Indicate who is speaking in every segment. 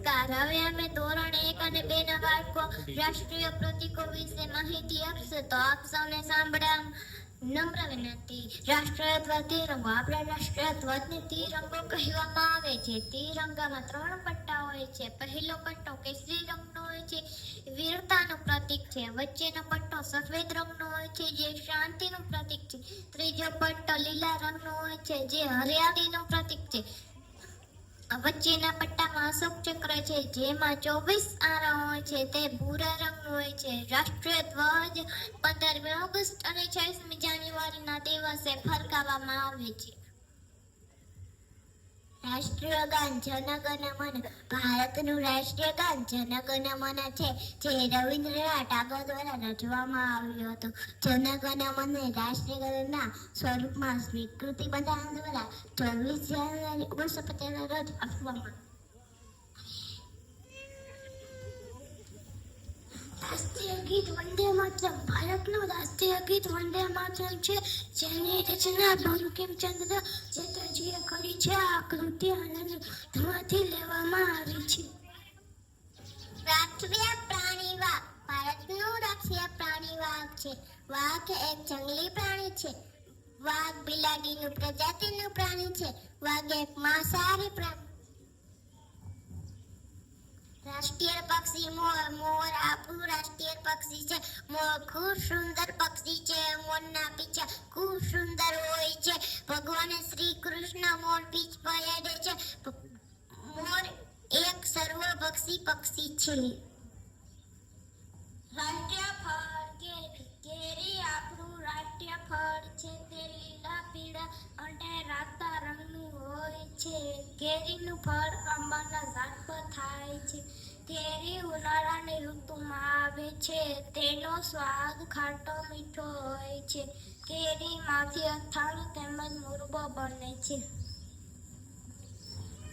Speaker 1: નમસ્કાર. હવે અમે ધોરણ 1 અને 2 ના બાળકો રાષ્ટ્રીય પ્રતીકો વિશે માહિતી આપશે. તો આપ સૌને સાંભળવા નમ્ર વિનંતી. રાષ્ટ્રધ્વજ તિરંગો. આપણા રાષ્ટ્રધ્વજને તિરંગો કહેવામાં આવે છે. તિરંગામાં 3 પટ્ટા હોય છે. પહેલો પટ્ટો કેસરી રંગનો હોય છે, વીરતાનું પ્રતીક છે. વચ્ચેનો પટ્ટો સફેદ રંગનો હોય છે, જે શાંતિનું પ્રતીક છે. ત્રીજો પટ્ટો લીલા રંગનો હોય છે, જે હરિયાળીનું પ્રતીક છે. વચ્ચેના પટ્ટામાં અશોક ચક્ર છે, જેમાં 24 આરા હોય છે, તે ભૂરા રંગનું હોય છે. રાષ્ટ્રીય ધ્વજ 15મી ઓગસ્ટ અને 26મી જાન્યુઆરીના દિવસે ફરકાવવામાં આવે છે. રાષ્ટ્રીય ગાન જનગણ મન. ભારતનું રાષ્ટ્રીય ગાન જનગણ મન છે, જે રવિન્દ્રનાથ ટાગોર દ્વારા રચવામાં આવ્યું હતું. જનગણ મનને રાષ્ટ્રીય ગાનના સ્વરૂપમાં સ્વીકૃતિ બંધારણ દ્વારા 24 જાન્યુઆરી 1950 રોજ આપવામાં. રાષ્ટ્રીય ગીત વંદે માતરમ. ભારતનું રાષ્ટ્રીય ગીત વંદે માતરમ છે, જેની રચના બંકિમચંદ્ર ચેટર્જીએ કરી છે. આ કૃતિ આનંદમાંથી લેવામાં આવી છે. રાષ્ટ્રીય પ્રાણી વાઘ. ભારતનું રાષ્ટ્રીય પ્રાણી વાઘ છે. વાઘ એક જંગલી પ્રાણી છે. વાઘ બિલાડીનું પ્રજાતિનું પ્રાણી છે. વાઘ એક માંસાહારી પ્રાણી. રાષ્ટ્રીય પક્ષી મોર. મોર આપણું રાષ્ટ્રીય પક્ષી છે. મોર ખૂબ સુંદર પક્ષી છે. મોરના પીછા ખૂબ સુંદર હોય છે. ભગવાન શ્રી કૃષ્ણ મોર પીછ પહેરે છે. મોર એક સર્વભક્ષી પક્ષી છે. રાષ્ટ્રીય ફળ કેરી. કેરી આપણું રાષ્ટ્રીય ફળ છે. તે લીલા, પીળા અને રાતા રંગનું હોય છે. કેરીનું ફળ આંબાના ઝાડ પર થાય છે. કેરી ઉનાળાની ઋતુમાં આવે છે. તેનો સ્વાદ ખાટો મીઠો હોય છે. કેરીમાંથી અથાણું તેમજ મુરબ્બો બને છે.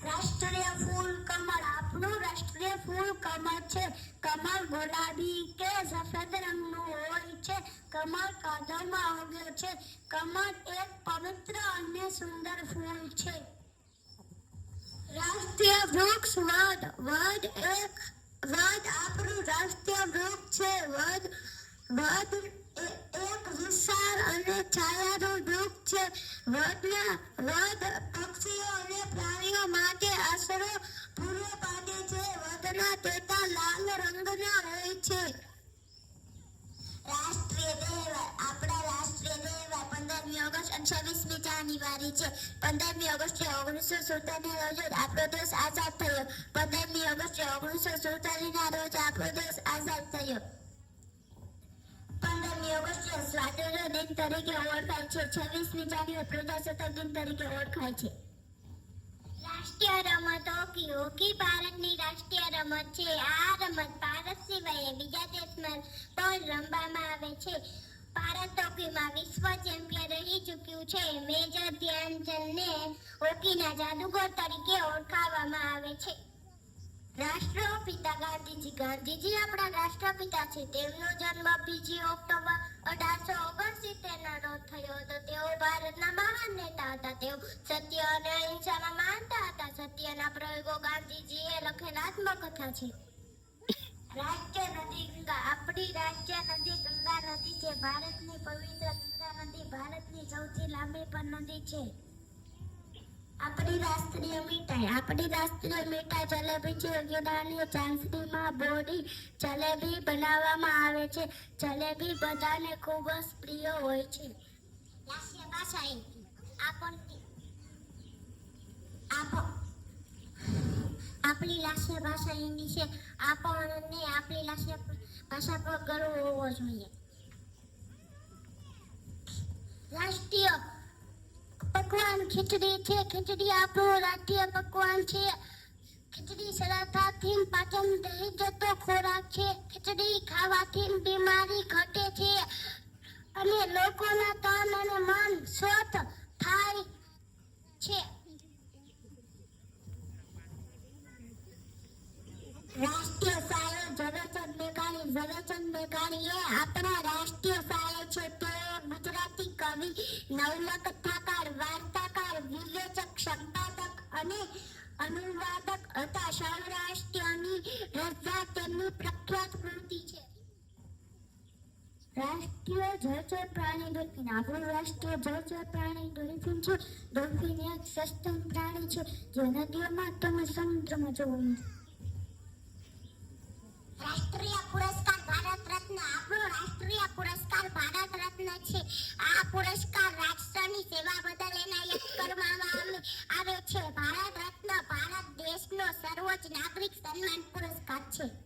Speaker 1: રાષ્ટ્રીય ફૂલ કમળ. આપણું રાષ્ટ્રીય ફૂલ કમળ છે. કમળ ગુલાબી કે સફેદ રંગનું હોય છે. કમળ કાદવમાં ઉગે છે. કમળ એક પવિત્ર અને સુંદર ફૂલ છે. રાષ્ટ્રીય વૃક્ષ વડ. વડ આપણું રાષ્ટ્રીય વૃક્ષ છે. વડ એક વિશાળ અને છાયારૂપ વૃક્ષ છે. વડ પક્ષીઓ અને પ્રાણીઓ માટે આશરો પૂરો પાડે છે. વડના ટેટા લાલ રંગના હોય છે. રાષ્ટ્રીય તહેવાર. આપણા રાષ્ટ્રીય તહેવાર 15મી ઓગસ્ટ અને 26મી જાન્યુઆરી છે. 15મી ઓગસ્ટે 1947 ના રોજ આપણો દેશ આઝાદ થયો. 15મી ઓગસ્ટે 1947 ના રોજ આપણો દેશ આઝાદ થયો. 15મી ઓગસ્ટે સ્વાતંત્ર્ય દિન તરીકે ઓળખાય છે. 26મી જાન્યુઆરી પ્રજાસત્તાક દિન તરીકે ઓળખાય છે. રાષ્ટ્રીય રમત હોકી. હોકી ભારતની રાષ્ટ્રીય રમત છે. આ રમત ભારત સિવાય બીજા દેશમાં પણ રમવામાં આવે છે. ભારત હોકીમાં વિશ્વ ચેમ્પિયન રહી ચૂક્યું છે. મેજર ધ્યાનચંદને હોકીના જાદુગર તરીકે ઓળખાવવામાં આવે છે. રાષ્ટ્રપિતા ગાંધીજી. ગાંધીજી આપણા રાષ્ટ્રપિતા છે. તેમનો જન્મ 2 ઓક્ટોબર 1869 ના રોજ થયો હતો. તેઓ ભારતના મહાન નેતા હતા. તેઓ સત્ય અને અહિંસામાં માનતા હતા. સત્યના પ્રયોગો ગાંધીજીએ લખેલા આત્મકથા છે. રાષ્ટ્રીય નદી ગંગા. આપણી રાષ્ટ્રીય નદી ગંગા નદી છે. ભારતની પવિત્ર ગંગા નદી ભારતની સૌથી લાંબી પણ નદી છે. આપણી રાષ્ટ્રીય મીઠાઈ. આપણી રાષ્ટ્રીય મીઠાઈ જલેબી છે. કેળાની ચાસણીમાં બોળી જલેબી બનાવવામાં આવે છે. જલેબી બધાને ખૂબ જ પ્રિય હોય છે. રાષ્ટ્રીય ભાષા આપણી રાષ્ટ્રીય ભાષા હિન્દી છે. આપણને આપણી રાષ્ટ્રીય ભાષા પર ગર્વ હોવો જોઈએ. રાષ્ટ્રીય પકવાન ખીચડી છે. ખીચડી આપણું રાષ્ટ્રીય પકવાન છે. ખીચડી સરળતાથી પાચન થઈ જતો ખોરાક છે. ખીચડી ખાવાથી બીમારી ઘટે છે અને લોકોના તન અને મન સ્વસ્થ થાય છે. રાષ્ટ્રીય શાયર ઝવેરચંદ મેઘાણી. ઝવેરચંદ મેઘાણી એ આપણા રાષ્ટ્રીય શાયર છે. તેઓ ગુજરાતી કવિ, નવલકથાકાર, વાર્તાકાર, વિવેચક, સંપાદક અને અનુવાદક હતા. સૌરાષ્ટ્રીય રાષ્ટ્રીય જળચર પ્રાણી ડોલ્ફિન. આપણું રાષ્ટ્રીય જળચર પ્રાણી ડોલ્ફિન છે. ડોલ્ફિન એક સસ્તન પ્રાણી છે જે નદીઓમાં તેમજ સમુદ્રમાં જોવા મળે છે. રાષ્ટ્રીય પુરસ્કાર ભારત રત્ન. આપણો રાષ્ટ્રીય પુરસ્કાર ભારત રત્ન છે. આ પુરસ્કાર રાષ્ટ્રની સેવા બદલ એનાયત કરવામાં આવે છે. ભારત રત્ન ભારત દેશનો સર્વોચ્ચ નાગરિક સન્માન પુરસ્કાર છે.